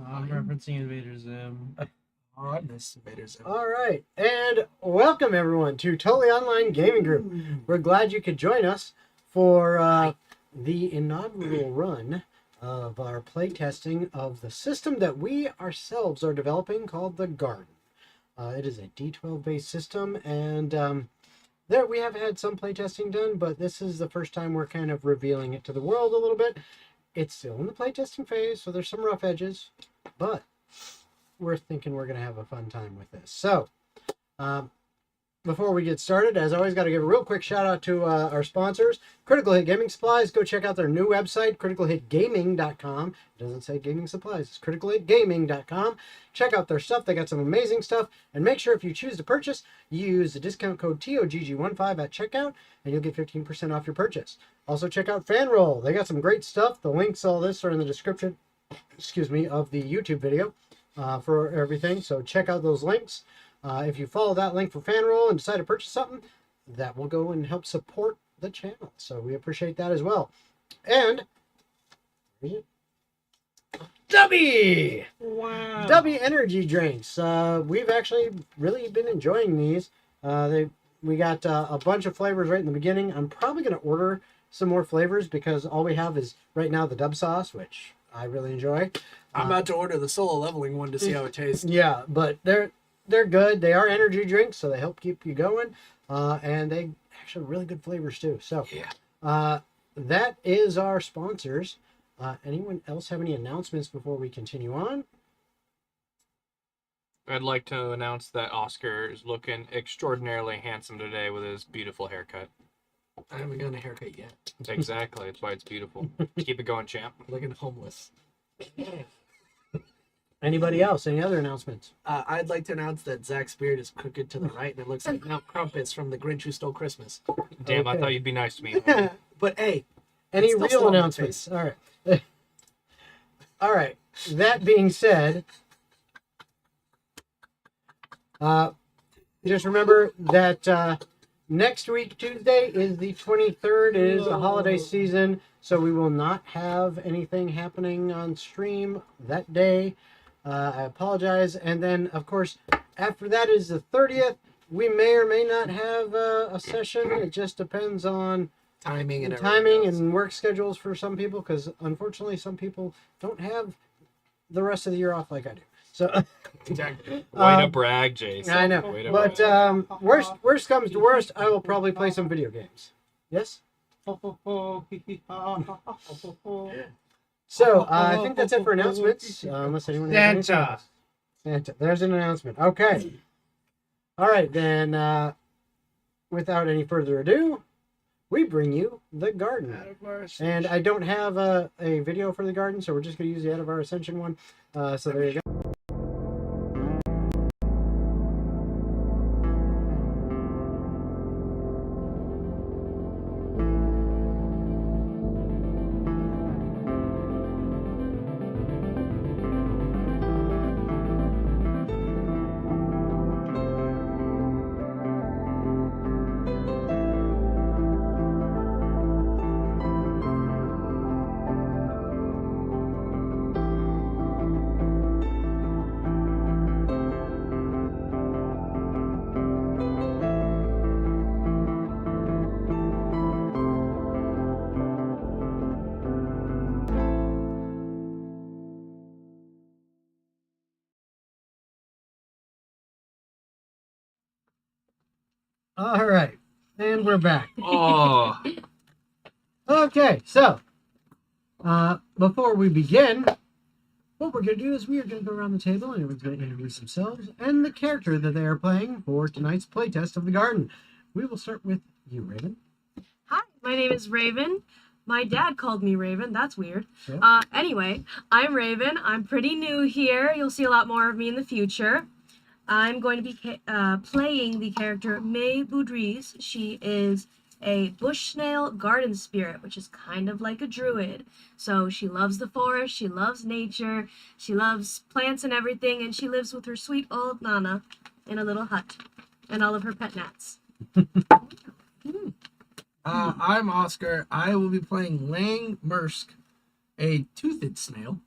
I'm referencing Invader Zim. Oh, I miss Invader Zim. All right, and welcome everyone to Totally Online Gaming Group. We're glad you could join us for the inaugural run of our playtesting of the system that we ourselves are developing called the Garden. It is a D12-based system, and there we have had some playtesting done, but this is the first time we're kind of revealing it to the world a little bit. It's still in the playtesting phase, so there's some rough edges, but we're thinking we're going to have a fun time with this. So, Before we get started, as always, got to give a real quick shout out to our sponsors, Critical Hit Gaming Supplies. Go check out their new website, criticalhitgaming.com. It doesn't say gaming supplies, it's criticalhitgaming.com. Check out their stuff. They got some amazing stuff. And make sure if you choose to purchase, you use the discount code TOGG15 at checkout, and you'll get 15% off your purchase. Also, check out Fanroll. They got some great stuff. The links, all this, are in the description, of the YouTube video for everything. So check out those links. If you follow that link for Fanroll and decide to purchase something, that will go and help support the channel. So we appreciate that as well. And Dubby! Wow. Dubby energy drinks. We've actually really been enjoying these. We got a bunch of flavors right in the beginning. I'm probably going to order some more flavors because all we have is right now the Dub sauce, which I really enjoy. I'm about to order the solo leveling one to see how it tastes. Yeah, but they're good. They are energy drinks, so they help keep you going. And they actually really good flavors too. So that is our sponsors. Anyone else have any announcements before we continue on? I'd like to announce that Oscar is looking extraordinarily handsome today with his beautiful haircut. I haven't gotten a haircut yet. Exactly, that's why it's beautiful. Keep it going, champ. Looking homeless. Anybody else? Any other announcements? I'd like to announce that Zach's beard is crooked to the right, and it looks like Mount Crumpets from The Grinch Who Stole Christmas. Damn, I Okay. thought you'd be nice to me. But hey, Any it's still real still on my announcements? All right. All right. That being said, just remember that next week, Tuesday, is the 23rd. It is a holiday season, so we will not have anything happening on stream that day. I apologize. And then, of course, after that is the 30th. We may or may not have a session. It just depends on timing and timing everything and work schedules for some people, because unfortunately some people don't have the rest of the year off like I do. So exactly. Way to brag, Jason. I know, Way to but brag. worst comes to worst, I will probably play some video games. Yes. So I think that's it for announcements. Unless anyone has anything Santa. else. Santa. There's an announcement. Okay. All right then. Without any further ado, we bring you the garden. And I don't have a video for the garden, so we're just going to use the Out of Our Ascension one. So there you go. All right, and we're back. Oh, Okay, so before we begin, what we're going to do is we are going to go around the table and everyone's going to introduce themselves and the character that they are playing for tonight's playtest of the garden. We will start with you, Raven. Hi, my name is Raven. My dad called me Raven. That's weird. Yeah. Anyway, I'm Raven. I'm pretty new here. You'll see a lot more of me in the future. I'm going to be playing the character May Boudries. She is a bush snail garden spirit, which is kind of like a druid. So she loves the forest, she loves nature, she loves plants and everything, and she lives with her sweet old Nana in a little hut and all of her pet gnats. I'm Oscar. I will be playing Lang Mersk, a toothed snail.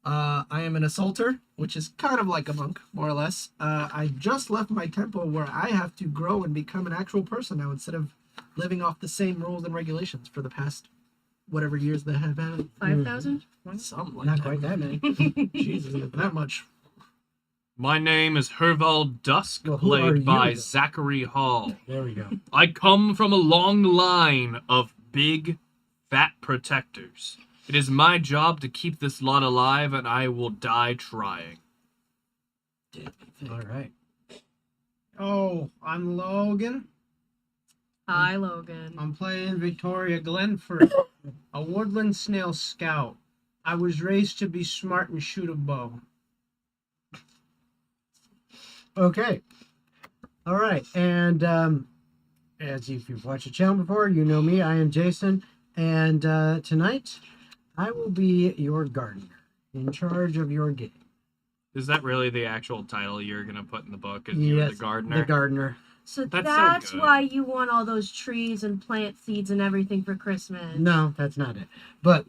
I am an assaulter, which is kind of like a monk, more or less. I just left my temple where I have to grow and become an actual person now instead of living off the same rules and regulations for the past whatever years they have had. 5,000? Something like Not that. quite that many. Jesus, isn't that much. my name is Herval Dusk, Well, who are played you, by though? Zachary Hall. There we go. I come from a long line of big, fat protectors. It is my job to keep this lot alive, and I will die trying. All right. Oh, I'm Logan. Hi, Logan. I'm playing Victoria Glenford, a woodland snail scout. I was raised to be smart and shoot a bow. Okay. All right. And as if you've watched the channel before, you know me. I am Jason. And tonight, I will be your gardener in charge of your game. Is that really the actual title you're gonna put in the book? Is you're the gardener? The gardener. So That's that's so good. why you want all those trees and plant seeds and everything for Christmas. No, that's not it. But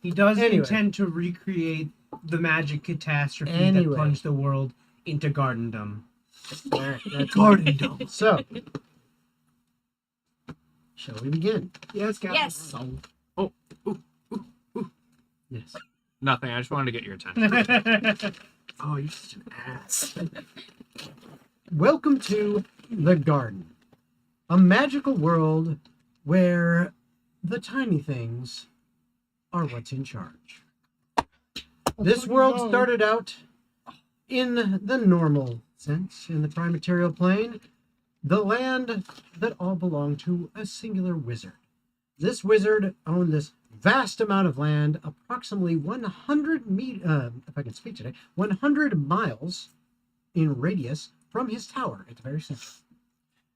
He does Anyway. intend to recreate the magic catastrophe Anyway. that plunged the world into gardendom. all right, that's Gardendom. So, shall we begin? Yes, Captain. Yes. Yes. Nothing. I just wanted to get your attention. Oh, you're such an ass. Welcome to the garden, a magical world where the tiny things are what's in charge. This world started out in the normal sense, in the prime material plane, the land that all belonged to a singular wizard. This wizard owned this vast amount of land, approximately 100 if I can speak today, 100 miles in radius from his tower at the very center.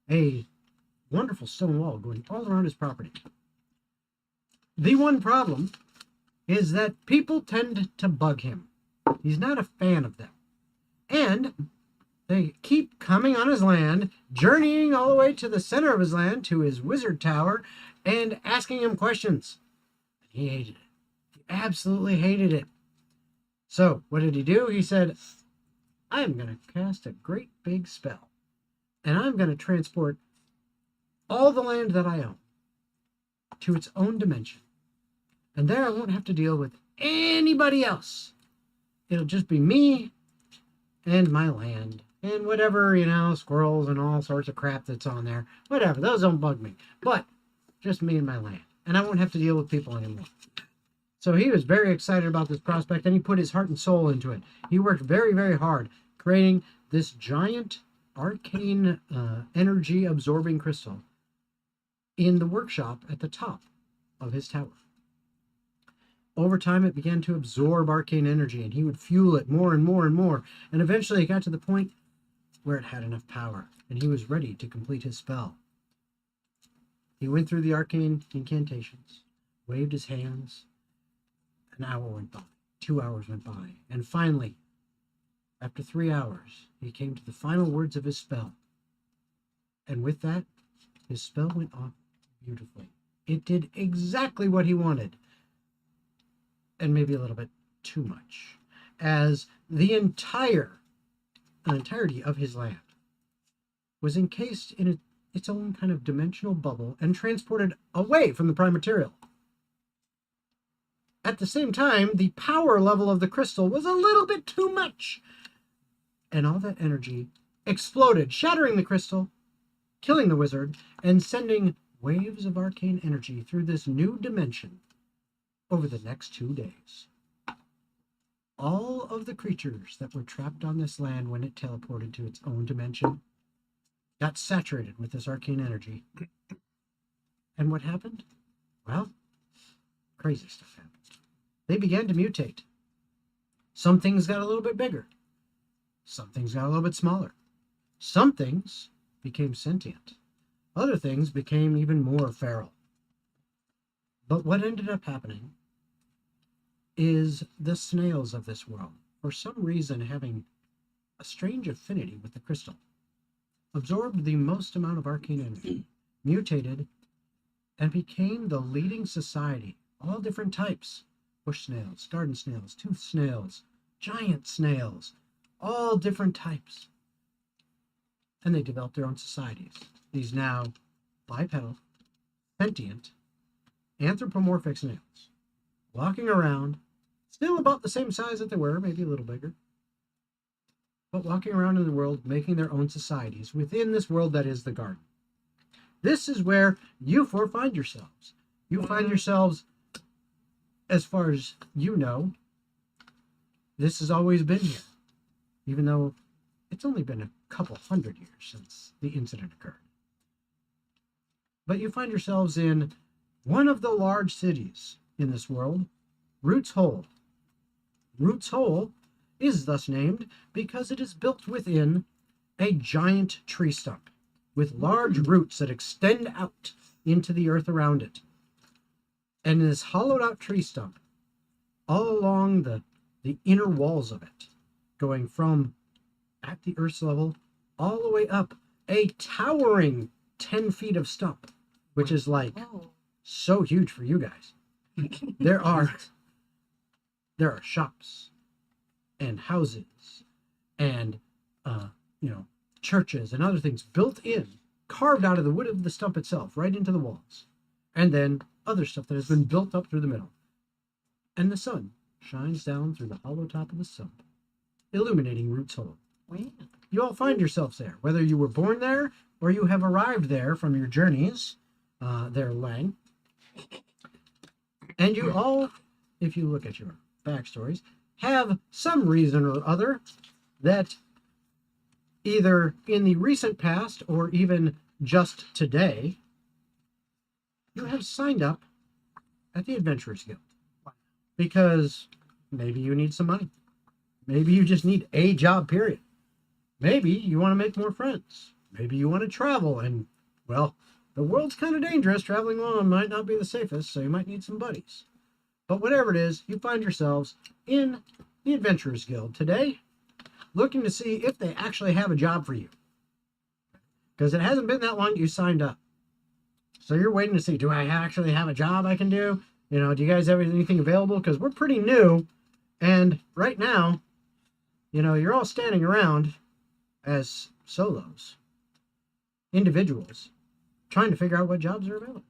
A wonderful stone wall going all around his property. The one problem is that people tend to bug him. He's not a fan of them. And they keep coming on his land, journeying all the way to the center of his land, to his wizard tower, and asking him questions. He hated it. He absolutely hated it. So, what did he do? He said, I'm going to cast a great big spell, and I'm going to transport all the land that I own to its own dimension. And there I won't have to deal with anybody else. It'll just be me and my land and whatever, squirrels and all sorts of crap that's on there. Whatever, those don't bug me. But just me and my land. And I won't have to deal with people anymore. So he was very excited about this prospect, and he put his heart and soul into it. He worked very, very hard creating this giant arcane energy absorbing crystal in the workshop at the top of his tower. Over time, it began to absorb arcane energy, and he would fuel it more and more and more. And eventually, it got to the point where it had enough power, and he was ready to complete his spell. He went through the arcane incantations, waved his hands. An hour went by, 2 hours went by, and finally, after 3 hours, he came to the final words of his spell. And with that, his spell went off beautifully. It did exactly what he wanted. And maybe a little bit too much, as the entirety of his land was encased in its own kind of dimensional bubble and transported away from the prime material. At the same time, the power level of the crystal was a little bit too much, and all that energy exploded, shattering the crystal, killing the wizard, and sending waves of arcane energy through this new dimension over the next 2 days. All of the creatures that were trapped on this land when it teleported to its own dimension got saturated with this arcane energy. And what happened? Well, crazy stuff happened. They began to mutate. Some things got a little bit bigger. Some things got a little bit smaller. Some things became sentient. Other things became even more feral. But what ended up happening is the snails of this world, for some reason having a strange affinity with the crystal, absorbed the most amount of arcane energy, mutated, and became the leading society. All different types. Bush snails, garden snails, tooth snails, giant snails, all different types. And they developed their own societies. These now bipedal, sentient, anthropomorphic snails, walking around, still about the same size that they were, maybe a little bigger, but walking around in the world, making their own societies within this world that is the garden. This is where you four find yourselves. You find yourselves, as far as you know, this has always been here. Even though it's only been a couple hundred years since the incident occurred. But you find yourselves in one of the large cities in this world, Roots Hole. Roots Hole is thus named because it is built within a giant tree stump with large roots that extend out into the earth around it. And in this hollowed out tree stump, all along the inner walls of it, going from at the earth's level all the way up, a towering 10 feet of stump, which is like Oh. so huge for you guys. There are shops and houses and churches and other things built in, carved out of the wood of the stump itself, right into the walls. And then other stuff that has been built up through the middle. And the sun shines down through the hollow top of the stump, illuminating Roots Hole. You all find yourselves there, whether you were born there or you have arrived there from your journeys, there, Lang. And you all, if you look at your backstories, have some reason or other that either in the recent past or even just today, you have signed up at the Adventurers Guild. Because maybe you need some money. Maybe you just need a job, period. Maybe you want to make more friends. Maybe you want to travel and, well, the world's kind of dangerous. Traveling alone might not be the safest, so you might need some buddies. But whatever it is, you find yourselves in the Adventurers Guild today, looking to see if they actually have a job for you. Because it hasn't been that long you signed up. So you're waiting to see, do I actually have a job I can do? Do you guys have anything available? Because we're pretty new. And right now, you're all standing around as solos, individuals, trying to figure out what jobs are available.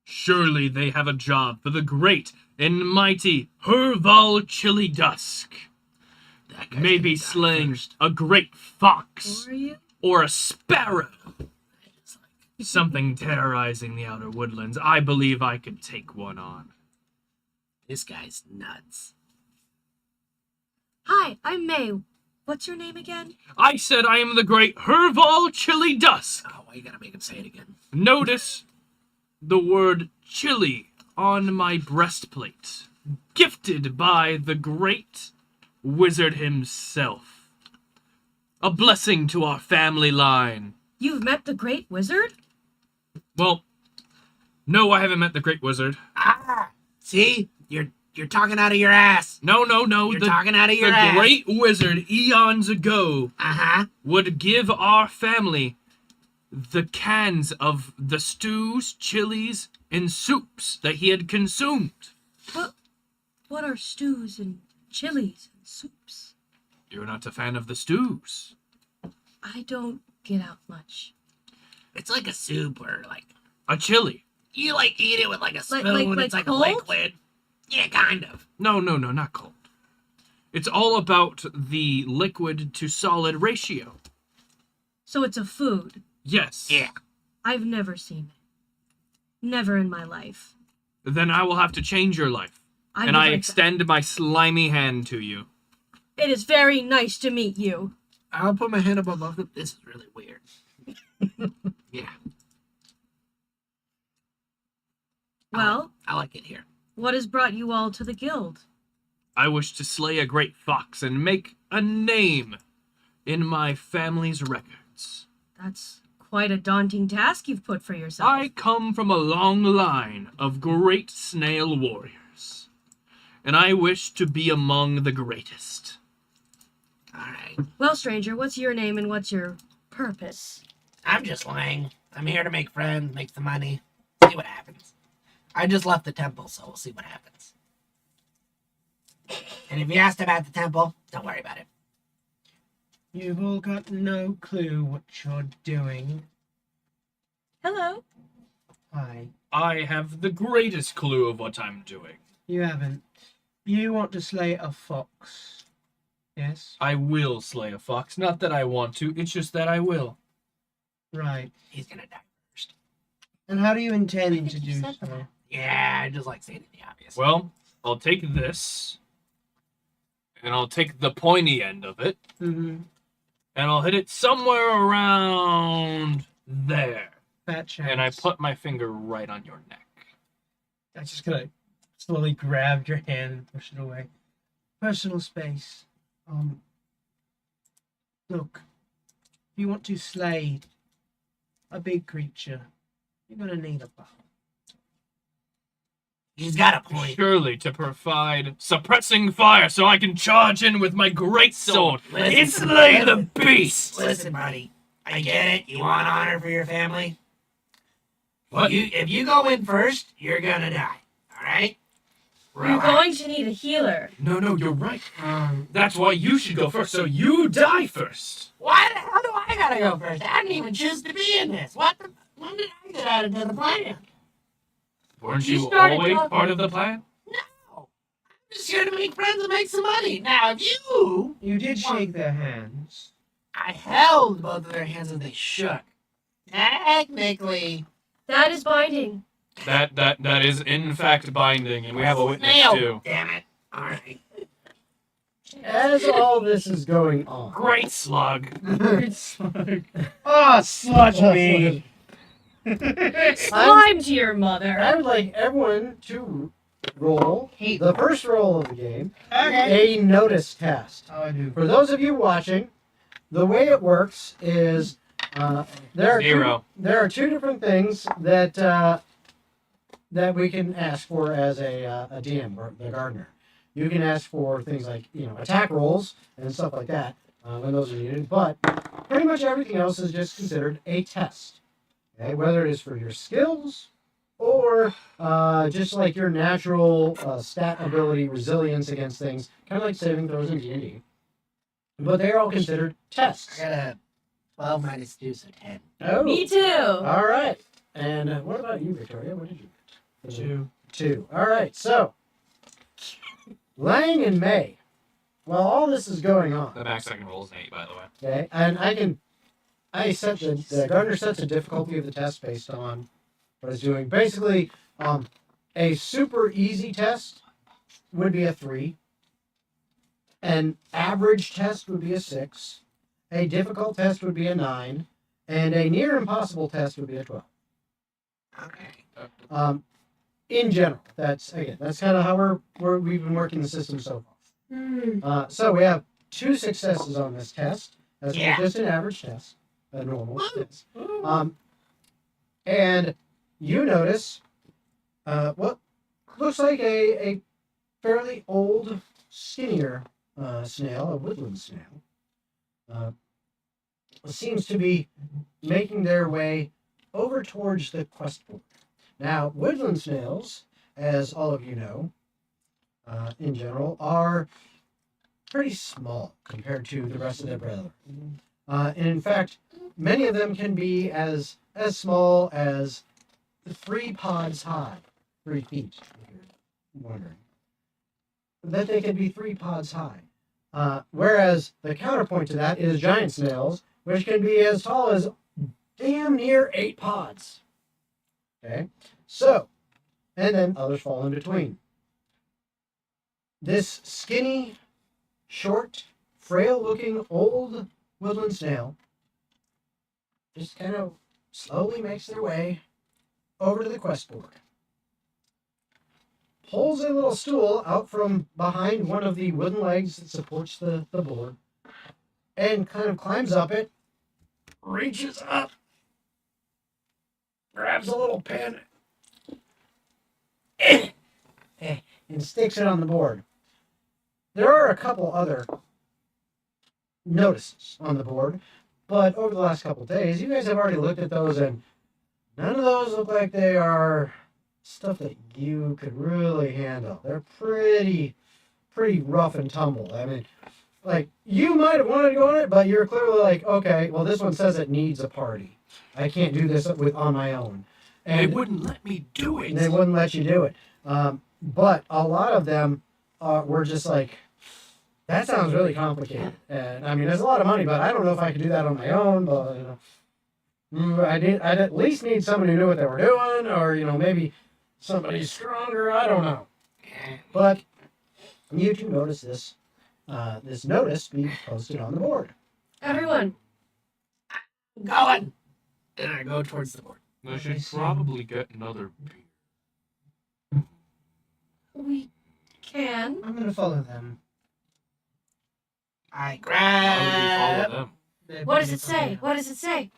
Surely they have a job for the great and mighty Herval Chili Dusk. Maybe slaying a great fox Who are you? or a sparrow. Something terrorizing the outer woodlands. I believe I could take one on. This guy's nuts. Hi, I'm May. What's your name again? I said I am the great Herval Chili Dusk. Oh, why you gotta make him say it again? Notice the word chili on my breastplate. Gifted by the great wizard himself. A blessing to our family line. You've met the Great Wizard? Well, no, I haven't met the great wizard. Ah! See? You're talking out of your ass. No. You're talking out of your the ass. great wizard eons ago Uh-huh. would give our family the cans of the stews, chilies, and soups that he had consumed. What are stews and chilies and soups? You're not a fan of the stews. I don't get out much. It's like a soup or like A chili. you eat it with like a spoon. like It's like cold? a liquid. Yeah, kind of. No, not cold. It's all about the liquid to solid ratio. So it's a food. Yes. Yeah. I've never seen it. Never in my life. Then I will have to change your life. I And would I like extend my slimy hand to you. that. It is very nice to meet you. I'll put my hand above it. This is really weird. Yeah. Well, I like it here. what has brought you all to the guild? I wish to slay a great fox and make a name in my family's records. That's quite a daunting task you've put for yourself. I come from a long line of great snail warriors, and I wish to be among the greatest. All right. Well, stranger, what's your name and what's your purpose? I'm just Lang. I'm here to make friends, make some money, see what happens. I just left the temple, so we'll see what happens. And if you asked about the temple, don't worry about it. You've all got no clue what you're doing. Hello. Hi. I have the greatest clue of what I'm doing. You haven't. You want to slay a fox. Yes? I will slay a fox. Not that I want to, it's just that I will. Right. He's gonna die first. And how do you intend think to you do said so? that. Yeah, I just like stating the obvious. Well, I'll take this, and I'll take the pointy end of it, Mm-hmm. and I'll hit it somewhere around there. Fat chance. And I put my finger right on your neck. I'm just gonna slowly grab your hand and push it away. Personal space. Look, if you want to slay a big creature, you're gonna need a bow. He's got a point. Surely to provide suppressing fire so I can charge in with my great sword Listen, and slay the beast! Listen, buddy. I get it. You want honor for your family? What? If you go in first, you're gonna die. All right? You're going to need a healer. No, you're right. That's why you should go first, so you die first. Why the hell do I gotta go first? I didn't even choose to be in this. When did I get added to the plan? Weren't You you started always talking- part of the plan? No. I'm just here to make friends and make some money. Now, if you... You did shake their hands. I held both of their hands as they shook. Technically. That is binding. That is in fact binding, and we have a witness Snail. too. Damn it. All right. As all this is going on, Great slug. Oh, sludge me! Slime to your I mother. would like everyone to roll the first roll of the game, Okay. a notice test. How I do? For those of you watching, the way it works is there are two different things that that we can ask for as a DM or the gardener. You can ask for things like attack rolls and stuff like that when those are needed, but pretty much everything else is just considered a test. Okay, whether it is for your skills or just like your natural stat ability, resilience against things, kind of like saving throws in D&D. But they're all considered tests. I got a 12 minus 2, so 10. Oh, Me too. all right. And what about you, Victoria? What did you get? 2. 2. All right. So, Lang and May, while all this is going on, The max I can roll is an 8, by the way. okay, and I set the gardener sets the difficulty of the test based on what it's doing. Basically, a super easy test would be a 3. An average test would be a 6. A difficult test would be a 9. And a near impossible test would be a 12. Okay. In general, that's kind of how we've been working the system so far. So we have 2 successes on this test. That's just an average test, a normal test. And you notice what looks like a fairly old, skinnier snail, a woodland snail, seems to be making their way over towards the quest board. Now, woodland snails, as all of you know, in general, are pretty small compared to the rest of their brethren. And in fact, many of them can be as small as 3 pods high, 3 feet, if you're wondering. That they can be 3 pods high. Whereas the counterpoint to that is giant snails, which can be as tall as damn near 8 pods. Okay, so, and then others fall in between. This skinny, short, frail-looking old woodland snail just kind of slowly makes their way over to the quest board. Pulls a little stool out from behind one of the wooden legs that supports the board, and kind of climbs up it, reaches up, grabs a little pen, and sticks it on the board. There are a couple other notices on the board, but over the last couple days, you guys have already looked at those, and none of those look like they are stuff that you could really handle. They're pretty rough and tumble. I mean, like, you might have wanted to go on it, but you're clearly like, okay, well, this one says it needs a party. I can't do this on my own. And They wouldn't let me do it. they wouldn't let you do it. But a lot of them were just like, that sounds really complicated. And I mean, there's a lot of money, but I don't know if I could do that on my own. But I'd at least need someone who knew what they were doing, or maybe somebody stronger. I don't know. But you two notice this, this notice be posted on the board. Everyone, Going. And I go towards the board. I should probably get another beer. we can. I'm gonna follow them. I Why would we grab. follow them? What does it say? What does it say?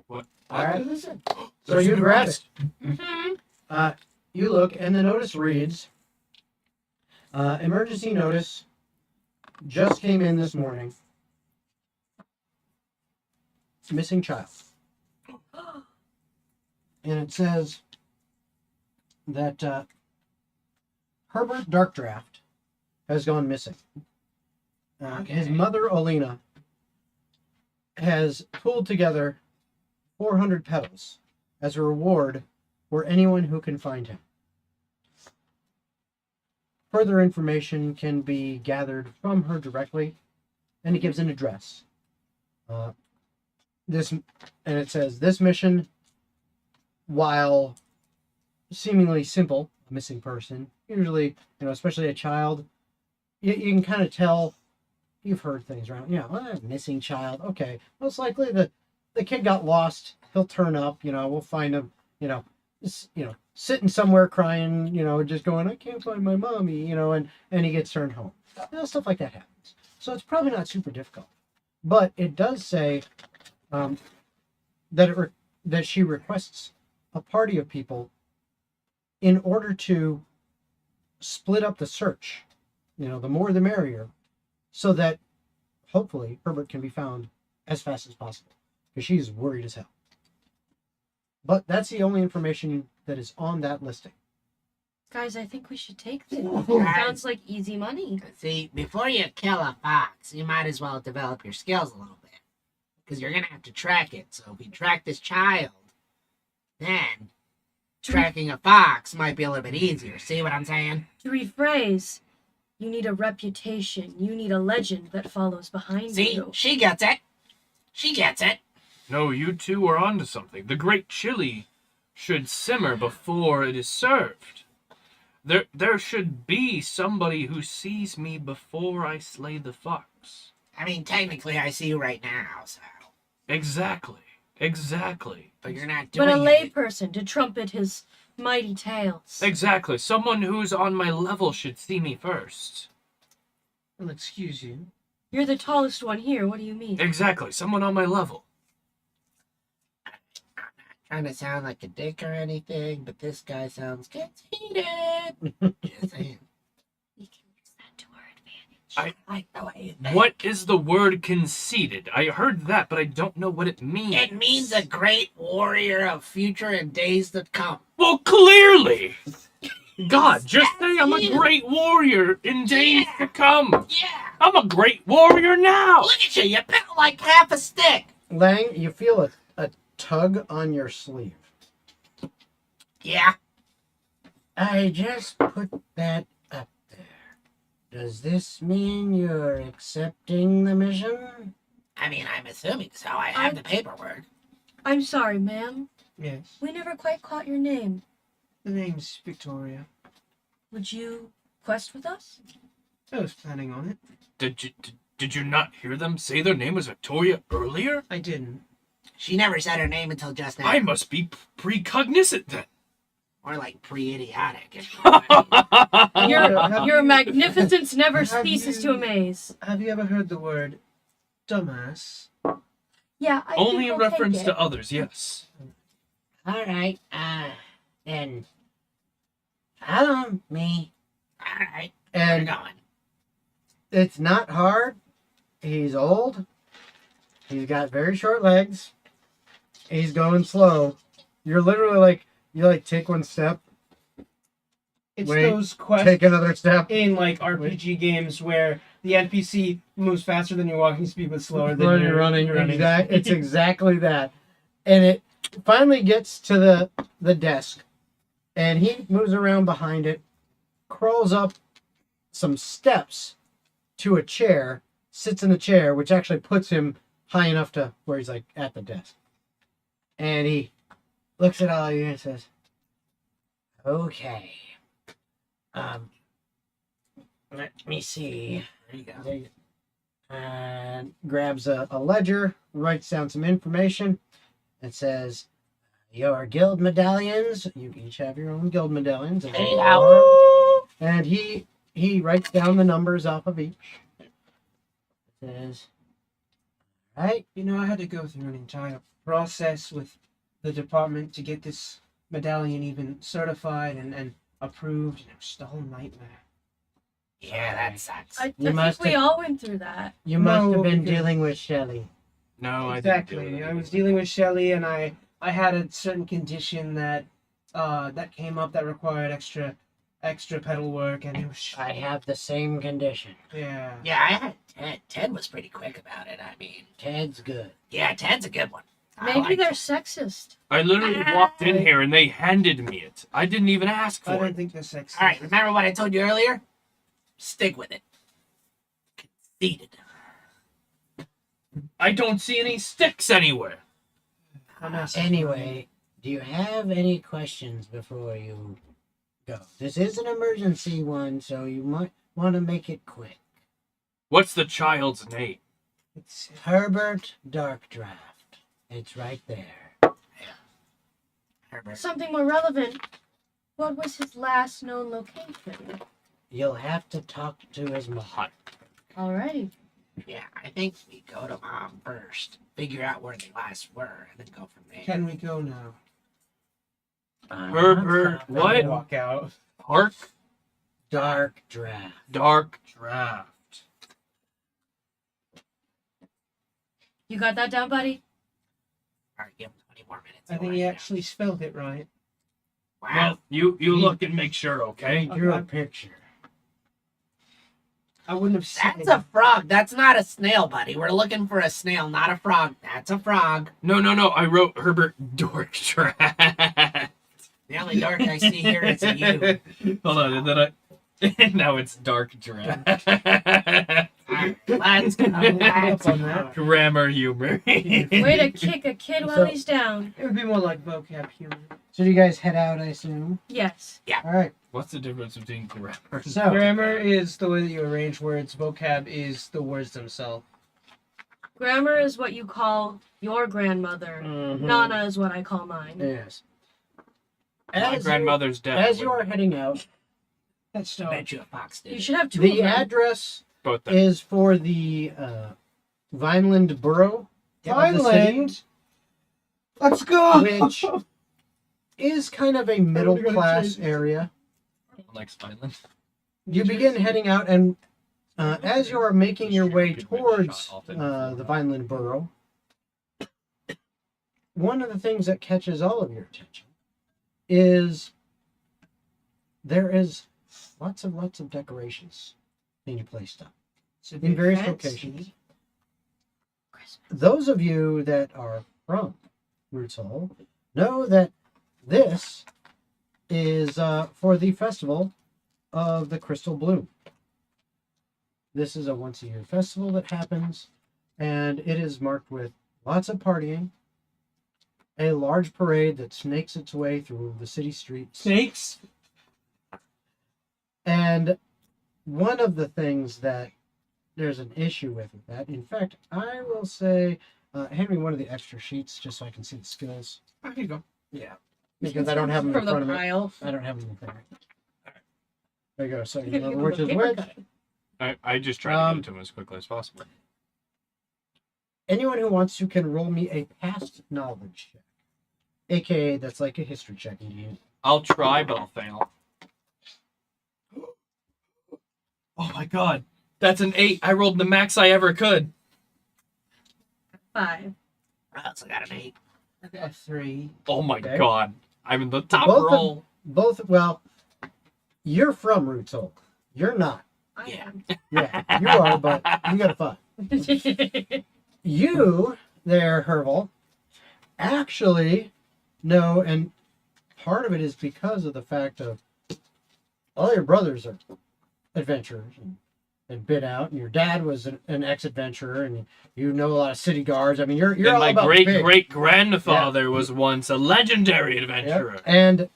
All right. Listen. So you grab it. Mm-hmm. You look, and the notice reads, emergency notice just came in this morning. Missing child. And it says that Herbert Darkdraft has gone missing. His mother, Olena, has pulled together 400 petals as a reward for anyone who can find him. Further information can be gathered from her directly, and it gives an address. It says this mission, while seemingly simple, a missing person, usually, especially a child, you can kind of tell. You've heard things around, missing child. Okay, most likely the kid got lost. He'll turn up. We'll find him. Sitting somewhere crying. Just going, I can't find my mommy. And he gets turned home. Stuff like that happens. So it's probably not super difficult, but it does say that she requests a party of people in order to split up the search. The more the merrier, so that hopefully Herbert can be found as fast as possible, because she's worried as hell. But that's the only information that is on that listing. Guys, I think we should take this. Guys. Sounds like easy money. See, before you kill a fox, you might as well develop your skills a little bit. Because you're going to have to track it. So if we track this child, then tracking a fox might be a little bit easier. See what I'm saying? To rephrase, you need a reputation. You need a legend that follows behind See, you. she gets it. She gets it. No, you two are onto something. The great chili should simmer before it is served. There should be somebody who sees me before I slay the fox. I mean, technically, I see you right now, so. Exactly. But you're not But doing a it. layperson to trumpet his mighty tales. Exactly. Someone who's on my level should see me first. Well, excuse you. You're the tallest one here. What do you mean? Exactly. Someone on my level. Trying to sound like a dick or anything, but this guy sounds conceited. Just saying. We can use that to our advantage. I like the way you think. What is the word conceited? I heard that, but I don't know what it means. It means a great warrior of future and days to come. Well, clearly! God, just That's say I'm a you. great warrior in days to come. Yeah. I'm a great warrior now. Look at you. You bent like half a stick. Lang, you feel a tug on your sleeve. Yeah. I just put that up there. Does this mean you're accepting the mission? I mean, I'm assuming so. I have the paperwork. I'm sorry, ma'am. Yes. We never quite caught your name. The name's Victoria. Would you quest with us? I was planning on it. Did you not hear them say their name was Victoria earlier? I didn't. She never said her name until just now. I must be precognizant then. Or like pre-idiotic. if you know what I mean. Have Your you- magnificence never have ceases to you- amaze. Have you ever heard the word dumbass? Yeah, I Only think in we'll reference take to it. others, yes. All right, then follow me. All right. Where are we And going? it's not hard. He's old. He's got very short legs. He's going slow. You're literally you take one step, It's Wait, those quests take another step. in like RPG games where the NPC moves faster than your walking speed but slower than When your you're running. running. It's exactly that. And it finally gets to the desk. And he moves around behind it, crawls up some steps to a chair, sits in the chair, which actually puts him high enough to where he's like at the desk. And he looks at all you and says, "Okay. Let me see. There you go. There you- And grabs a ledger, writes down some information. It says, your guild medallions. You each have your own guild medallions. Hey, now. And he writes down the numbers off of each. It says, right. You know, I had to go through an entire process with the department to get this medallion even certified and approved, and it was the whole nightmare. Yeah, that sucks. I You must think we have- all went through that. You must No, have been because- dealing with Shelly. No, Exactly. I was dealing with Shelly, and I had a certain condition that that came up that required extra pedal work, and it was I have the same condition. yeah. Yeah, I had Ted. Ted was pretty quick about it. I mean, Ted's good. yeah, Ted's a good one. I Maybe like they're it. sexist. I literally walked in here and they handed me it. I didn't even ask I for don't it. think they're sexist. All right, remember what I told you earlier? Stick with it. Conceited. I don't see any sticks anywhere. I'm asking Anyway, do you have any questions before you go? This is an emergency one, so you might want to make it quick. What's the child's name? it's Herbert Darkdraft. It's right there. Herbert. Something more relevant. What was his last known location? You'll have to talk to his mom. Alrighty. Yeah, I think we go to Mom first, figure out where they last were, and then go from there. Can we go now? Herbert, Not what? stopping. Walk out. Park Darkdraft. Dark Draft. You got that down, buddy? All right, give him 20 more minutes. I think he actually spelled it right. Wow. Well, you look and make sure, okay? He drew a Okay. picture. I wouldn't have said That's a frog. That's not a snail, buddy. We're looking for a snail, not a frog. That's a frog. No. I wrote Herbert Dork Draft. The only dark I see here is you. Hold on, and then I. Now it's Dark Draft. Let's go. Let's on go. that. Grammar humor. Way to kick a kid while So- he's down. It would be more like vocab humor. So you guys head out, I assume? Yes. All right. What's the difference between grammar? So, Grammar is the way that you arrange words. Vocab is the words themselves. Grammar is what you call your grandmother. Mhm. Nana is what I call mine. Yes. My As grandmother's dead. as you are heading out, That's I so. bet you a fox You did. should have two the of them. address Both them. is for the Vineland Borough of the city, Vineland. Let's go. which is kind of a middle class area. Likes Vineland. You begin heading out, and as you are making your way towards the Vineland Borough, one of the things that catches all of your attention is there is lots of decorations being placed up It's a in bit various fancy. locations. Those of you that are from Roots Hall know that this is for the festival of the Crystal Bloom. This is a once-a-year festival that happens, and it is marked with lots of partying, a large parade that snakes its way through the city streets. Snakes. And one of the things that there's an issue with that, in fact, I will say, hand me one of the extra sheets just so I can see the skills. There you go. Yeah. Because I don't have them in From the front of me. pile. I don't have them in front of me. There you go. So you Give know him which a is paper which. cut. I just tried to give it to him as quickly as possible. Anyone who wants to can roll me a past knowledge check. AKA, that's like a history check indeed. I'll try, but I'll fail. Oh my god. That's an 8. I rolled the max I ever could. 5. I also got an 8. I got 3. Oh my Okay. god. I'm in the top Both of- roll. Well, you're from Roots Hall. You're not. I Yeah. am. Yeah, you are, but you got a 5. You, there, Herval, actually know, and part of it is because of the fact of all your brothers are adventurers and been out, and your dad was an ex-adventurer, and you know a lot of city guards. I mean, you're And all my about great big. great grandfather was once a legendary adventurer. Yep. And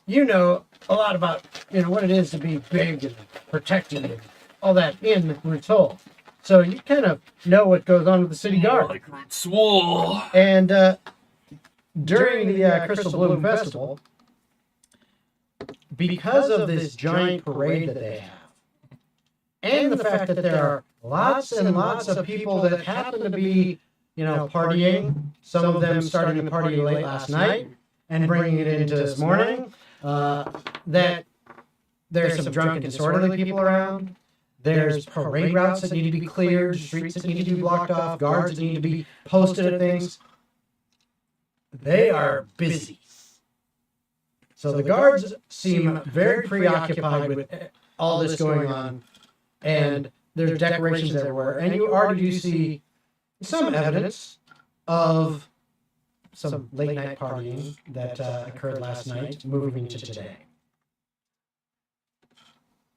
you know a lot about what it is to be big and protected and all that in Rutol. So you kind of know what goes on with the city guard. Like Swole. And during the Crystal Bloom Festival, because of this giant parade that they have, and the fact that there are lots and lots of people that happen to be, partying, some of them starting the party late last night and bringing it into this morning, that there's some drunk and disorderly people around. There's parade routes that need to be cleared, streets that need to be blocked off, guards that need to be posted at things. They are busy. So the guards seem very preoccupied with all this going on, and there's decorations everywhere. And you already do see some evidence of some late night partying that occurred last night, moving to today.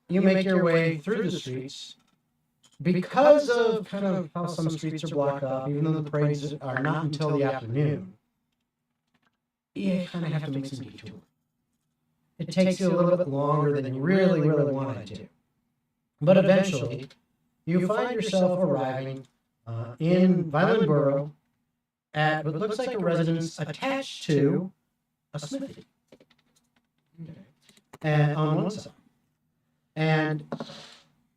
You make your way through the streets. Because of kind of how some streets are blocked off, even though the parades are not until the afternoon, you kind of have to make some detour. It takes you a little bit longer than you really, really wanted to. But eventually, you find yourself arriving in Violin Borough at what looks like a residence attached to a smithy. And on one side. And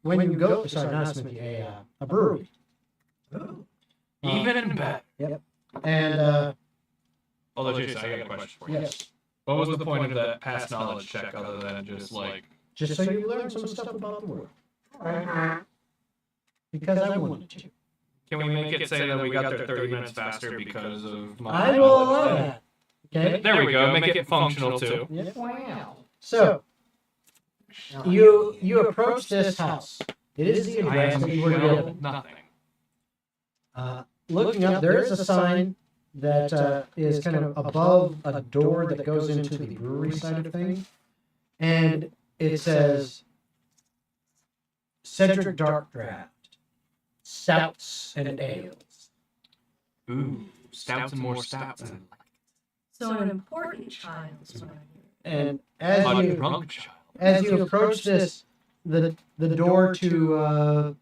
when you go, sorry, not a smithy, a brewery. Even better. Yep. And Although, Jason, I got a question for you. yes, What was the point of that past knowledge check other than just like... just so you learn some stuff about the world. Because I wanted to. Can we make it say that we got there 30 minutes faster because of my I will allow knowledge? that. Okay. There we go. Make it functional too. Yep. So you approach this house. It is the I address am that you were shell given. nothing. Looking up, there is a sign that is kind of above a door that goes into the brewery side of things, and it says Cedric Dark Draft, stouts and ales. Ooh, stouts and more stouts. So an important child is what I hear. And as A you drunk child. as you approach this, the door to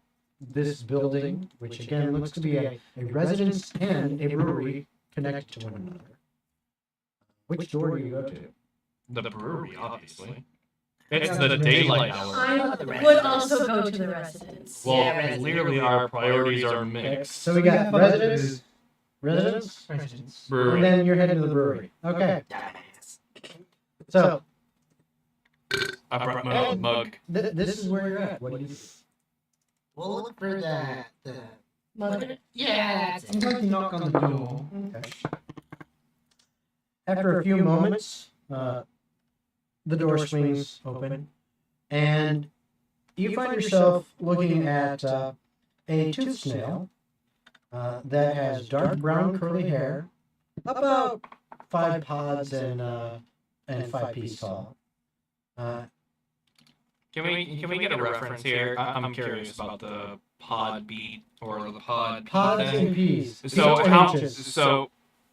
this building, which again looks to be a residence and a brewery connected to one another. Which door do you go to? The brewery, obviously. It's the daylight hour. I would also go to the residence. Well, clearly our priorities are mixed. So we got residence, Residence. and then you're heading to the brewery. Okay. So I brought my own mug. this is where you're at. What do you do? We'll look for the Mother? yeah. I'm going to knock on the door. Okay. After a few moments, the door swings open, and you find yourself looking at a tooth snail that has dark brown curly hair, about 5 pods and 5 pieces tall. Can we get a reference here? I'm curious about the pod beat or the pod. Pods thing. and peas. So Feet and how inches.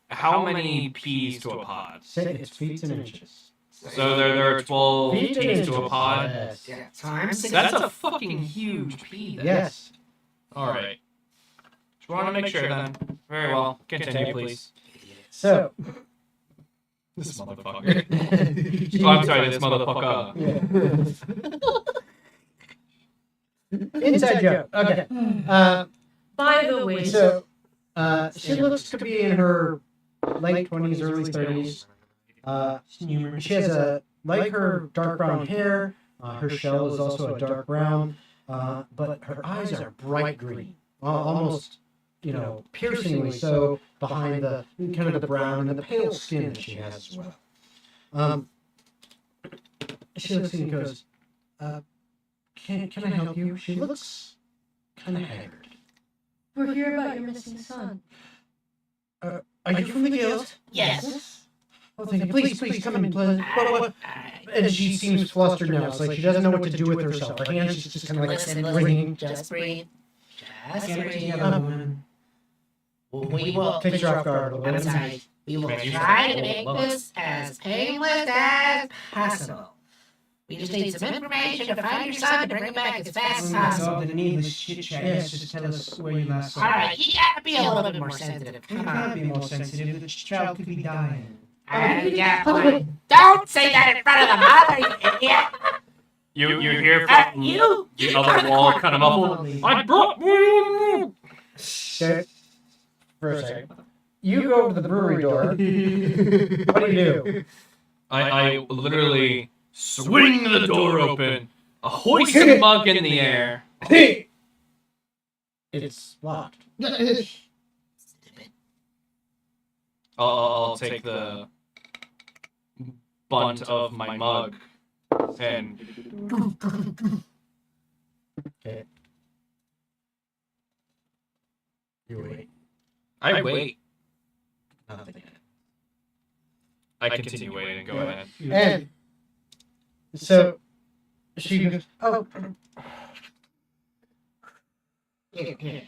how many peas to a pod? It's feet and inches. So there are 12 Feet and peas inches. to a pod. Yes. Yeah, times That's a fucking huge pea. Yes. All right. Just want to make sure then. Very well. Continue, please. So. This motherfucker. Oh, I'm sorry, this motherfucker. Inside joke. Okay. By the way, So, she looks to be in her late 20s, early 30s. She has like her dark brown hair. Her shell is also a dark brown, but her eyes are bright green, almost, piercingly so behind the kind of the brown and the pale skin that she has as well. She looks and goes, can I help you? She looks kind of haggard. we're here about your missing son. Are you from the guild? Yes. Oh, thank you. Please come in. What? And she seems flustered now. It's like she doesn't know what to do with herself. Her hands just kind of like Listen, wringing. just breathe. Just Get it breathe. together, woman. We will. Takes her off guard a little I'm bit. sorry. We will Man, you try said to make love. this as painless as possible. We just need some information to find your son to bring him back as fast as Oh my possible. god, the needless chit-chat. Yes, just tell us where you last saw him. Alright, you gotta be a little bit more sensitive. You Come can't on. be more sensitive. The child could be dying. Yeah, fine. Don't say that in front of the mother, you idiot! You hear from You the other wall kind of muffled. I brought my own milk. Okay. For a second. You go to the brewery door. What do you do? I literally swing the door open, a hoist the mug in the air. It's locked. I'll take the bunt of my mug and Okay. You wait. I wait. Nothing. I continue waiting. Go ahead. And so she goes, oh,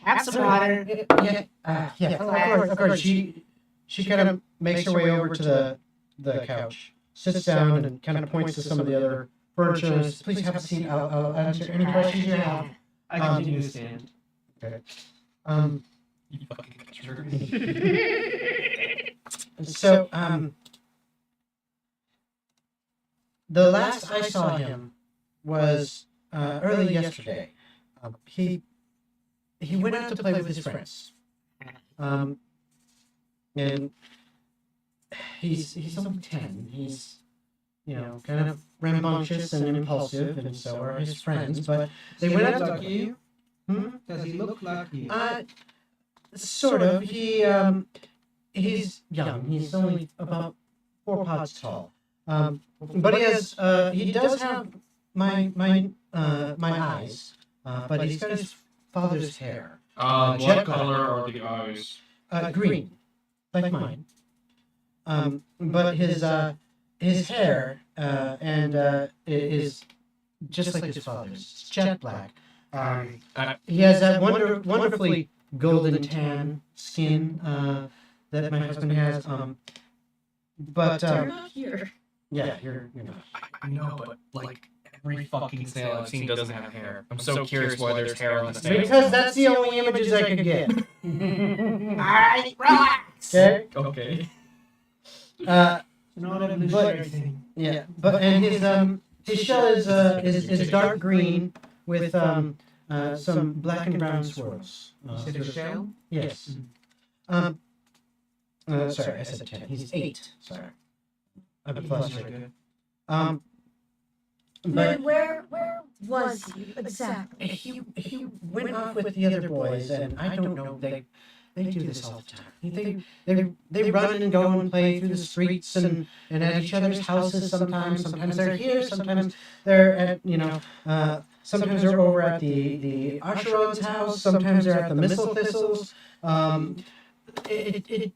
Have some water. yeah, of course. She kind of makes her way over to the couch, sits down, and kind of points to some of the other furniture. And says, please have a seat. I'll answer any questions you have. I continue to stand. Okay. You fucking jerk. So, the last I saw him was early yesterday. He went out to play with his friends. And he's only 10. He's, kind of rambunctious and impulsive, and so are his friends. But they went out to Like you? Does he look like you? sort of. He's young. He's only about 4 pods tall. But he does have my eyes. But he's got his father's hair. What color are the eyes? Green, like mine. But his hair is just like his father's. It's jet black. He has that wonderfully golden tan skin that my husband has. But You're not here. yeah, you're not. I know, but like every fucking snail I've seen doesn't have hair. I'm so curious why there's hair on the snail. Because that's the only images I could get. Alright, relax. Okay. Okay. Not evolutionary thing. Yeah, but and his shell is dark green with some black and brown swirls. Is it a shell? Yes. Sorry, I said 10. He's 8. Sorry. I'm plus Very 2. good. But Where was he exactly? he went off with the other boys, and I don't know. They do this all the time. They run and go and play through the streets and at each other's houses. Sometimes they're here. Sometimes they're at sometimes they're over at the Asheron's house. Sometimes they're at the Missile Thistles. It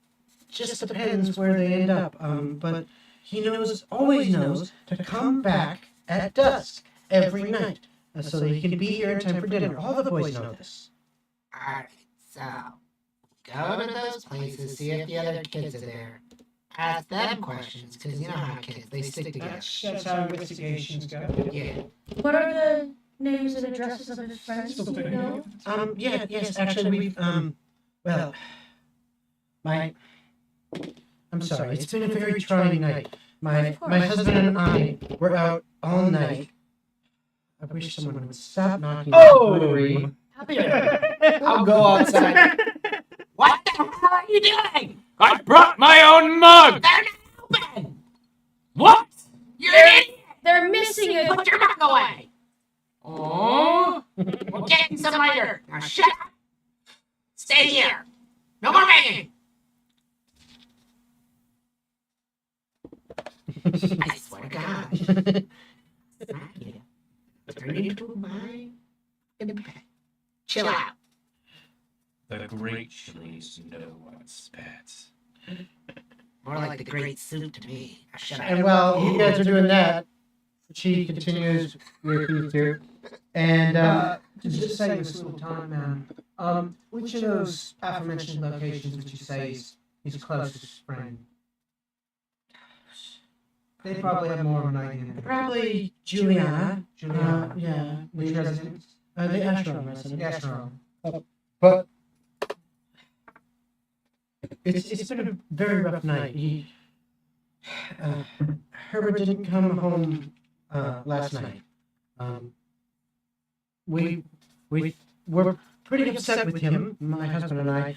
just depends where they end up. But he always knows to come back at dusk every night, so that he can be here in time for dinner. All the boys know this. Alright, so go to those places, see if the other kids are there. Ask them questions, because you know how kids, they stick together. That's how investigations go. Yeah. What are the names and addresses of his friends? Do you know? Yes, actually, we've, well, I'm sorry, it's been a very trying night. My husband and I were out all night. I wish someone would stop knocking on the brewery. I'll go outside. What the hell are you doing? I brought my own mug. They're not open! What? You're an idiot! They're missing it. Put your mug away! Oh, we'll get you some later. Now shut up! Stay here! No more banging! I swear to God. Turn into my pet. Chill out. The great chilies know what's pets. More like the great soup to me. Now shut And up. while you guys are doing that, she continues with you two. And Just to save us a little time, man. Which of those aforementioned locations would you say is his closest friend? They probably have more of an idea. Probably Juliana. Juliana. Yeah. Which residence? The Ashram resident. Yes, Ron. But it's been a very rough night. Herbert didn't come home last night. We were pretty upset with him, my husband and I,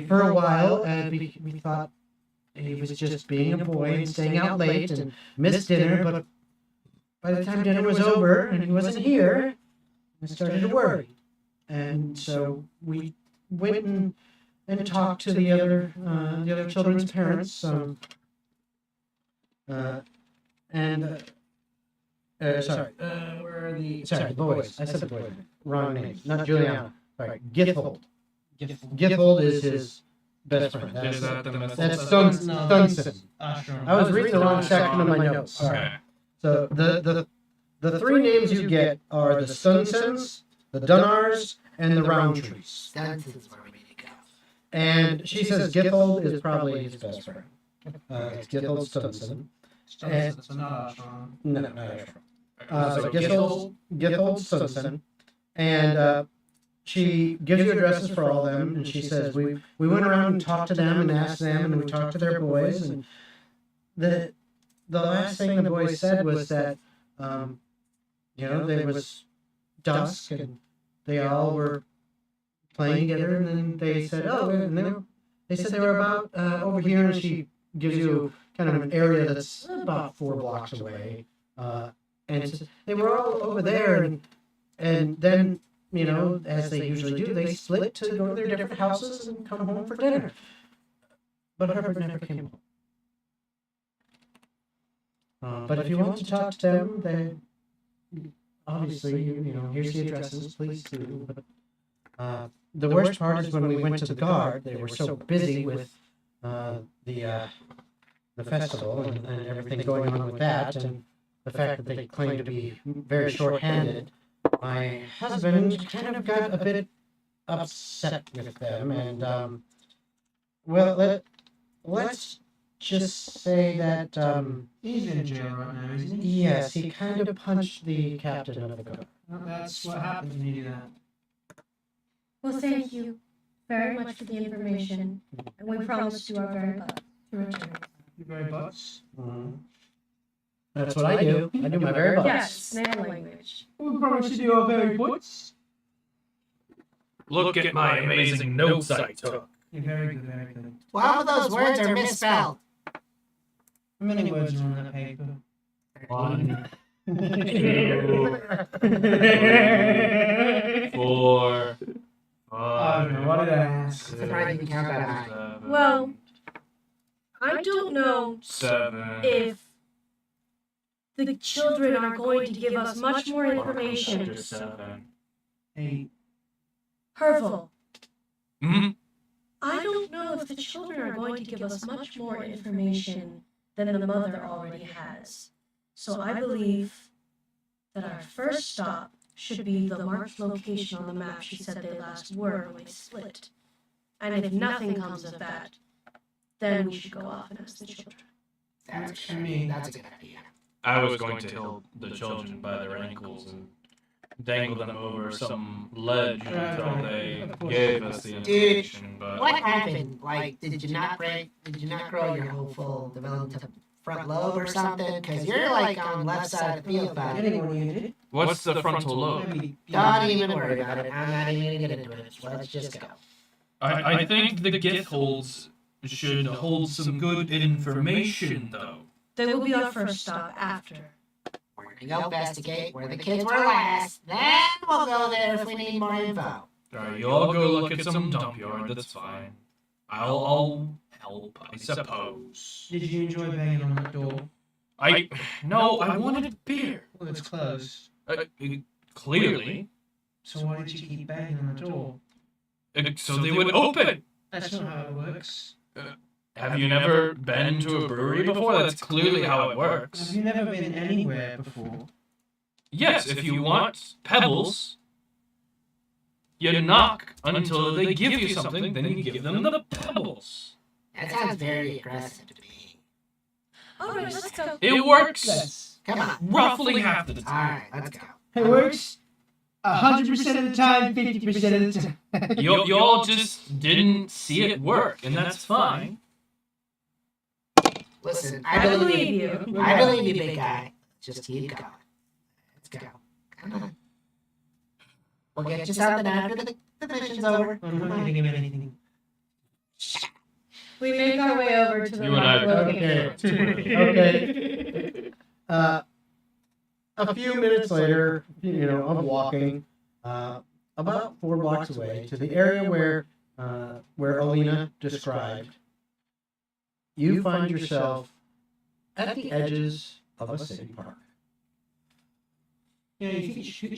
for a while. We thought he was just being a boy and staying out late and missed dinner. But by the time dinner was over and he wasn't here, I started to worry. And so we went and talked to the other children's parents. Sorry, where are the? Sorry, the boys. I said the boys. Wrong name. Not Juliana. Sorry, Githold. Githold is his best friend. That's Stunson. I was reading the wrong section of my notes. Sorry. So the three names you get are the Stunsons, the Dunnars, and the Roundtrees. That's where we need to go. And she says Githold is probably his best friend. It's Githold Stunson. It's not Ashram. No, not Ashram. So Githold Stunson. And she gives you addresses for all of them, and she says, we went around and talked to them and asked them, and we talked to their boys, and the last thing the boys said was that, there was dusk, and they all were playing together, and then they said, they said they were about over here, and she gives you kind of an area that's about 4 blocks away, and says, they were all over there, and then, as they usually do, they split to go to their different houses and come home for dinner. But Herbert never came home. But if you want to talk to them, then obviously, here's the addresses, please do. But the worst part is when we went to the guard, they were so busy with the festival and everything going on with that, and the fact that they claim to be very short-handed. My husband kind of got a bit upset with them, and let's just say that He's in jail right now, isn't he? yes, he kind of punched the captain of the guard. Well, that's what happens when you do that. Well, thank you very much for the information, and we promise to do our very best to return. Your very butts. That's what I do. I do my very best. Yes, snail language. We promise to do our very butts. Look at my amazing notes I took. You're very good, very good. Well, all of those words are misspelled. How many words are on that paper? 1, 2, 4, I don't know, what did I ask? I'm surprised you can count that high. 7, Well, I don't know 7, if the children are going to give us much more information. 7. 8. Hervel, Hmm? I don't know if the children are going to give us much more information than the mother already has. So I believe that our first stop should be the marked location on the map she said they last were when they split. And if nothing comes of that, then we should go off and ask the children. That's I mean, that's a good idea. I was going to hold the children by their ankles and dangle them over some ledge until they gave us the information, but What happened? Like, did you not grow your whole full development to front lobe or something? Because you're like on the left side of the field, buddy. Anyone you did? what's the frontal lobe? Maybe. Don't even worry about it. I'm not even gonna get into it. Let's just go. I think the Githolds should hold some good information, though. They will be our first stop after. We're gonna go investigate where the kids were last. Then we'll go there if we need more info. Alright, you all go look at some dump yard, that's fine. I'll help, I suppose. Did you enjoy banging on that door? No, I wanted beer. Well, it's closed. Clearly. So why did you keep banging on the door? So they would open. That's not how it works. Have you never been to a brewery before? That's clearly how it works. Have you never been anywhere before? Yes, if you want pebbles, you knock until they give you something, then you give them the pebbles. That sounds very aggressive to me. All right, let's go. It works Yes. Come on. roughly half of the All time. right, let's go. It works 100% of the time, 50% of the time. Y'all just didn't see it work, and that's fine. Listen, I believe you. I believe you, big guy. Just keep going. Let's go. Come on. We'll get you something after the mission's over. I'm not giving him anything. We make our way over to the You and I- location. Okay. A few minutes later, of walking, about 4 blocks away to the area where Alina described, you find yourself at the edges of a city park. Yeah, you think she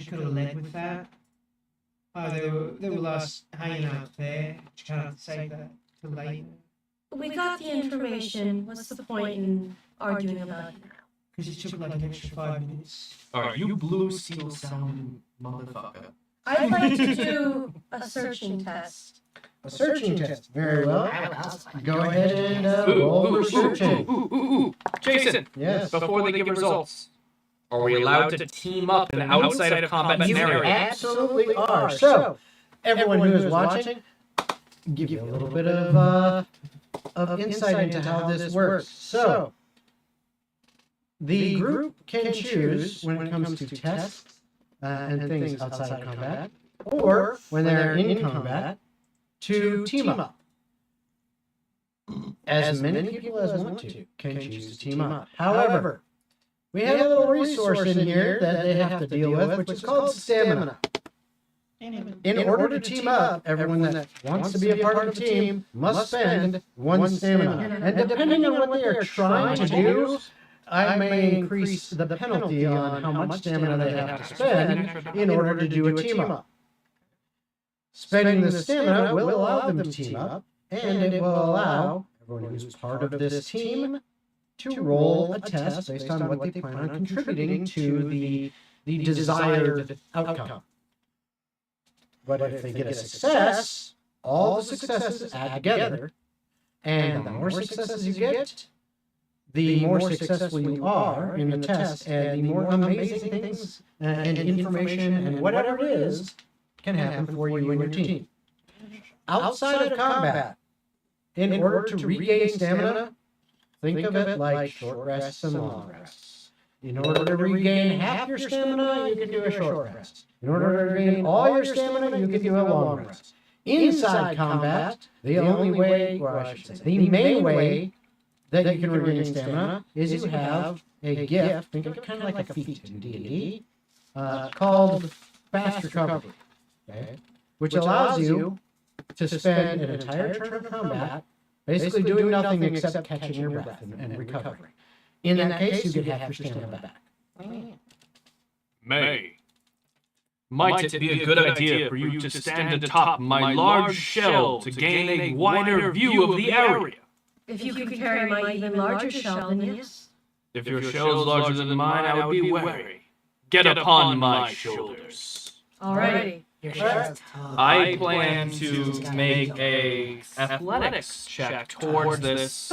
could have led with that? They were lost hanging out there. She kind of say that to later. We got the information. What's the point in arguing about it now? Because it took like an extra 5 minutes. Alright, you blue seal sound motherfucker. I'd like to do a searching test. A searching test. Very well. I'll Go ahead and Ooh, roll ooh, for ooh, searching. ooh. Jason, Yes. before they give results, are we allowed to team up in outside of combat You scenarios? absolutely are. So, everyone who is watching, give you a little bit of insight into how this works. So, the group can choose when it comes to tests and things outside of combat, or when they're in combat, to team up. As many people as want to can choose to team up. However, we have a little resource in here that they have to deal with, which is called stamina. In order to team up, everyone that wants to be a part of the team must spend 1 stamina. And depending on what they are trying to do, I may increase the penalty on how much stamina they have to spend in order to do a team up. Spending the stamina will allow them to team up, and it will allow everyone who's part of this team to roll a test based on what they plan on contributing to the desired outcome. But if they get a success, all the successes add together, and the more successes you get, the more successful you are in the test, and the more amazing things and information and whatever it is can happen for you and your team. Outside of combat, in order to regain stamina, think of it like short rests and long rests. In order to regain half your stamina, you can do a short rest. In order to regain all your stamina, you can do a long rest. Inside combat, the only way, or I should say, the main way that you can regain stamina is you have a gift, think of it kind of like a feat in D&D, called Fast Recovery, okay? Which allows you to spend an entire turn of combat basically doing nothing except catching your breath and recovering. In that case, you get half your stamina back. Might it be a good idea for you to stand atop my large shell to gain a wider view of the area? If you could carry my even larger shell, then yes. If your shell is larger than mine, I would be wary. Get upon my shoulders. Alrighty. Your shell's tall. I plan to make a athletics check towards this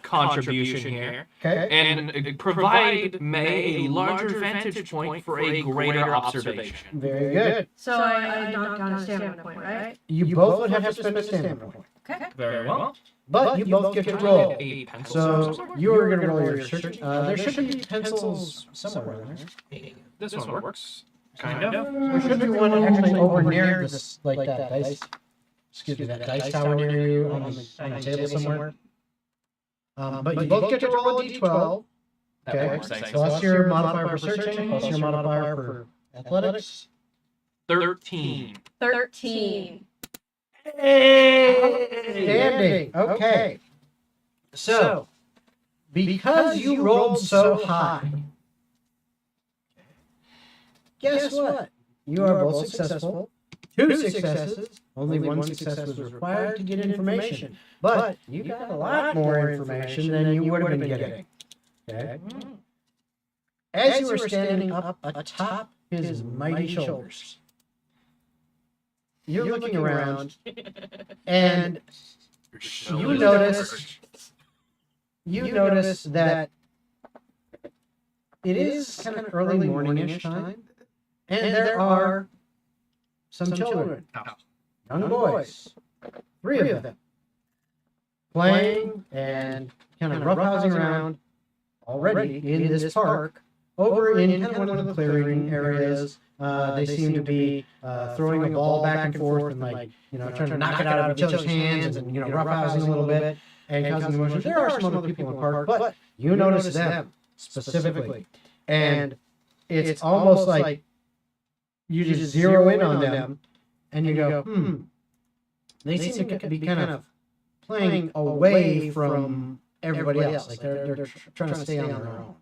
contribution here, Okay? and provide May a larger vantage point for a greater observation. Very good. So I knocked down a stamina point, right? You both would have to spend a stamina point. Okay. Very well. But you both get to roll. A pencil. So you are going to roll your search. There should be pencils somewhere in there. This one works. Kind of. There should be one actually over near this, like that dice. Excuse me, that dice tower near you on the table somewhere. But you both get to roll a d12. Okay. Plus your modifier for searching, plus your modifier for athletics. 13. 13. Standing. Okay. So, because you rolled so high, guess what? You are both successful. 2 successes. Only 1 success was required to get information. But you got a lot more information than you would have been getting. Okay? As you were standing up atop his mighty shoulders, you're looking around, and you notice you notice that it is kind of early morningish time, and there are some children, young boys, 3 of them, playing and kind of roughhousing around already in this park. Over in kind of one of the clearing areas, they seem to be throwing a ball back and forth and trying to knock it out of each other's hands and roughhousing a little bit and causing commotion. There are some other people in the park, but you notice them specifically, and it's almost like you just zero in on them, and you go, They seem to be kind of playing away from everybody else. Like they're trying to stay on their own.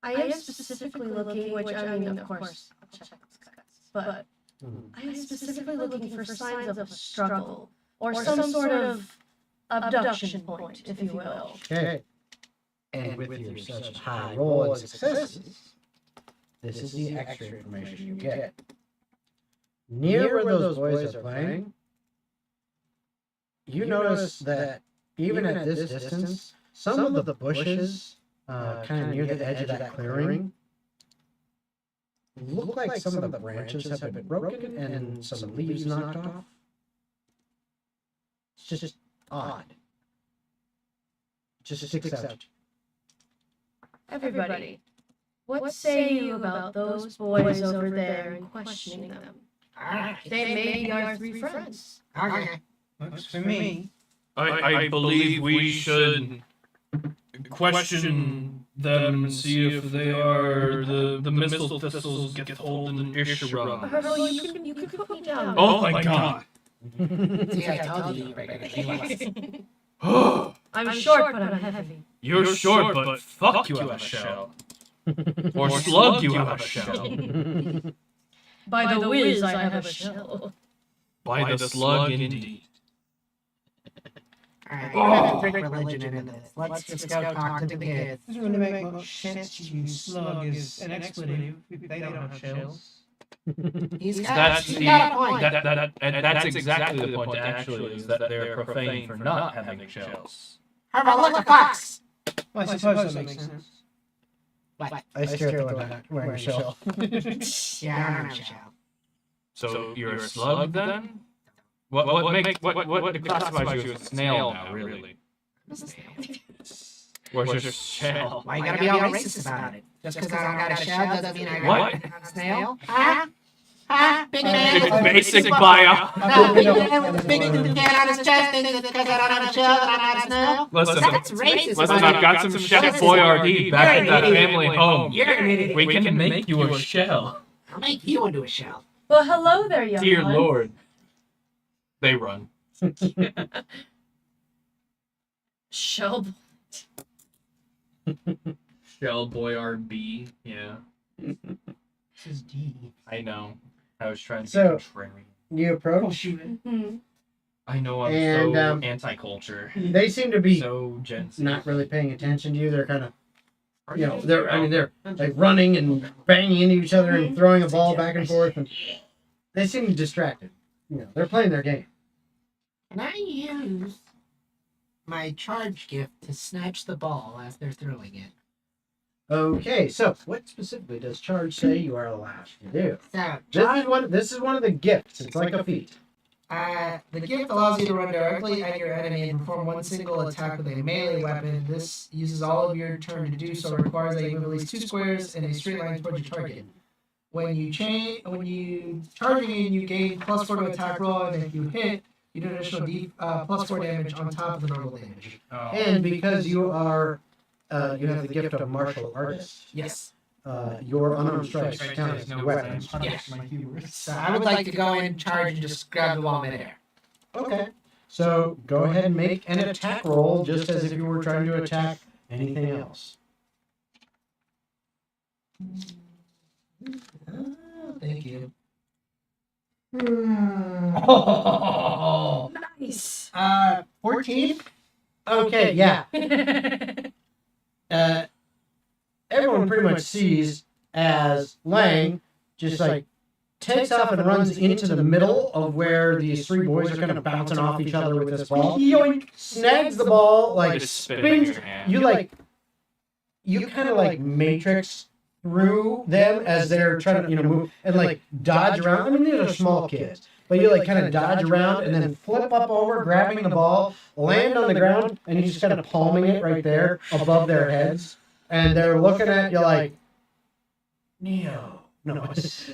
I am specifically looking, which I mean, of course, I'll check this, but I am specifically looking for signs of a struggle or some sort of abduction point, if you will. Okay. And with your such high roll and successes, this is the extra information you get. Near where those boys are playing, you notice that even at this distance, some of the bushes kind of near the edge of that clearing look like some of the branches have been broken and some leaves knocked off. It's just odd. It just sticks out. Everybody, what say you about those boys over there and questioning them? They may be our 3 friends. Okay. Works for me. I believe we should question them and see if they are the missile thistles get hold in Isharam. Well, you can put me down. Oh my god! See, I told you were going to be I'm short, but I'm heavy. You're short, but fuck you have a shell. Or slug you have a shell. By the whiz, I have a shell. By the slug indeed. Alright, we're gonna bring religion into this. Let's just go talk to the kids. This wouldn't make much sense to use slug as an expletive if they don't have shells. He's That's got a point. that's exactly the point, actually, is that they're profane for not having shells. How about look a fox? Well, I suppose that makes sense. What? I still think I'm not wearing a shell. Yeah, I don't have a shell. So you're a slug then? What classifies you as a snail now, really? Where's your shell? Why you gotta be all racist about it? Just because I don't got a shell doesn't mean I What? got a snail? Huh? Huh? Big man with Basic bio. No, big man with a big can on his chest thinks that because I don't have a shell that I'm not a snail? Listen, That's racist. listen, I've got some Chef Boyardee back at that family home. You're an idiot. We can make you a shell. I'll make you into a shell. Well, hello there, young Dear one. Lord. They run. Shell. Shell Boyardee, yeah. This is D. I know. I was trying to be So- contrarian. You Oh, approach. shoot. I know I'm And, so anti-culture. They seem to be So Gen Z. not really paying attention to you. They're kind of, they're like running and banging into each other and throwing a ball back and forth, and they seem distracted. They're playing their game. Can I use my charge gift to snatch the ball as they're throwing it? Okay, so what specifically does charge say you are allowed to do? So, This is one of the gifts. It's like a feat. the gift allows you to run directly at your enemy and perform one single attack with a melee weapon. This uses all of your turn to do so. It requires that you move at least 2 squares in a straight line towards your target. When you charge in, you gain +4 to attack roll, and if you hit, you do an additional +4 damage on top of the normal damage. And because you are, you have the gift of martial artist, Yes. your unarmed strikes count as no weapons. Yes. So I would like to go in, charge, and just grab the ball midair. Okay. So go ahead and make an attack roll, just as if you were trying to attack anything else. Oh, thank you. Oh, Nice. 14? Okay, yeah. Everyone pretty much sees as Lang just like takes off and runs into the middle of where these three boys are kind of bouncing off each other with this ball. Yoink! Snags the ball, like Just spin it in spins. your hand. You kind of like matrix through them as they're trying to, move and like dodge around. I mean, these are small kids, but you like kind of dodge around and then flip up over, grabbing the ball, land on the ground, and you just kind of palming it right there above their heads, and they're looking at you like, no,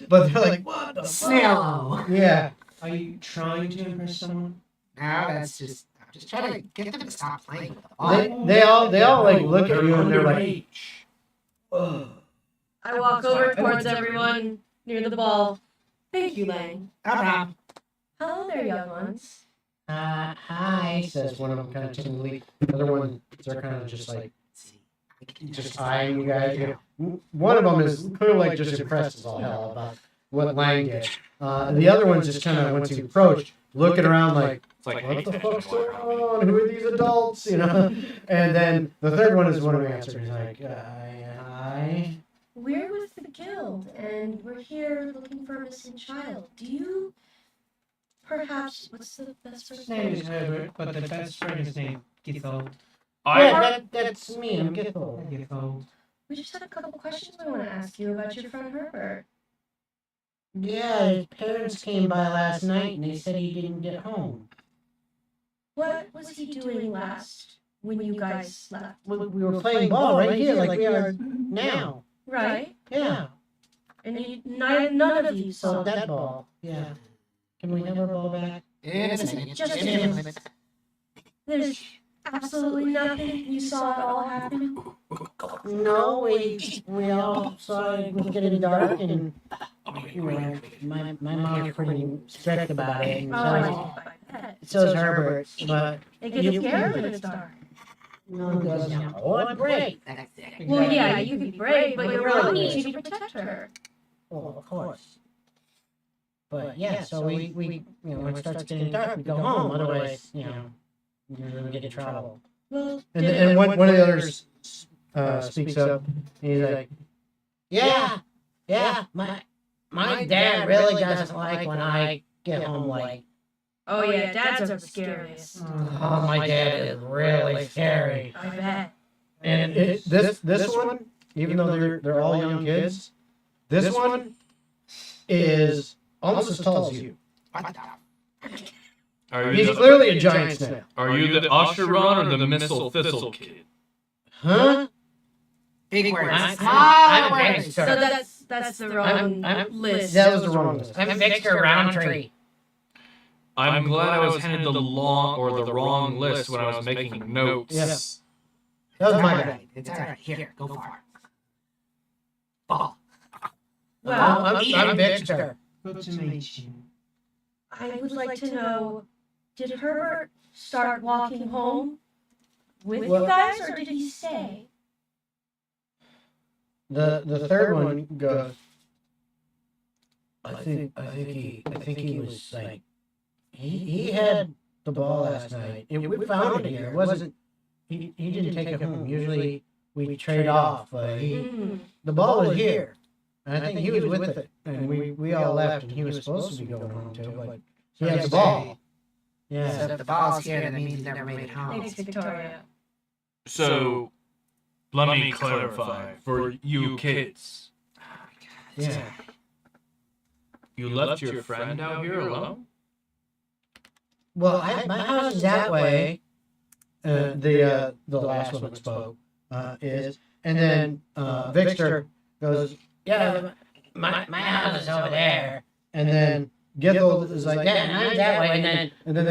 but they're like, what the Snail. fuck? Yeah. Are you trying to impress someone? No, that's just. I'm just trying to get them to stop playing with the ball. They all like look at you and they're like, Ugh. I walk over towards everyone near the ball. Thank you, Lang. No problem. Hello there, young ones. hi, says one of them kind of timidly. The other one, they're kind of just like, just eyeing you guys. One of them is clearly like just impressed as all hell about what Lang did. The other one's just kind of, once you approach, looking around like, It's like, what hey, the fuck's attention, going on? Who are these adults? And then the third one is one who answered. He's like, hi. We're with the guild, and we're here looking for a missing child. Do you perhaps, what's the best His first name is name? Herbert, but the best friend is named Githold. That's me. I'm Githold. Githold. We just had a couple questions we want to ask you about your friend Herbert. Yeah, his parents came by last night and they said he didn't get home. What was he doing last when you guys slept? We were playing ball right here, like we are now. Right? Yeah. And none of you So saw that ball. Yeah. Can we have our ball back? In a second. Just Give me a minute. There's absolutely nothing you saw at all happen. No, we all saw it was getting dark and my mom's pretty strict about it. And Oh, I bet. so's Herbert, but It gets scary when it's dark. no, he doesn't. Oh, I'm great. Well, yeah, you can be brave, but your mom needs you to protect her. Oh, of course. But yeah, so we when it starts getting dark, we go home. Otherwise, we're gonna get in trouble. Well, And one of the others speaks up. And he's like, yeah, my dad really doesn't like when I get home late. oh yeah, dads are the scariest. Oh, my dad is really scary. I bet. And this one, even though they're all young kids, this one is almost as tall as you. Are He's you the, clearly a giant snail. are you the Osheron or the Missile Thistle kid? Huh? Big words. I'm a gangster. So that's the wrong list. That was the wrong list. I'm Victor Roundtree. I'm glad I was handed the wrong list when I was making notes. Yes. That was my bad. It's alright. Here, go for it. Ball. Well, I'm Victor. Good to meet you. I would like to know, did Herbert start walking home with you guys, or did he stay? The third one goes. I think he was like he had the ball last night. We found it here. It wasn't he didn't take it home. Usually we trade off, but the ball was here. And I think he was with it. And we all left and he was supposed to be going home too, but he had the ball. Yeah. So if the ball's here, that means he never made it home. Thanks, Victoria. So, let me clarify for you kids. Yeah. You left your friend out here alone? Well, my house is that way. The last one that spoke is, and then Victor goes, yeah, my house is over there, and then Githold is like, yeah, mine's that way, and then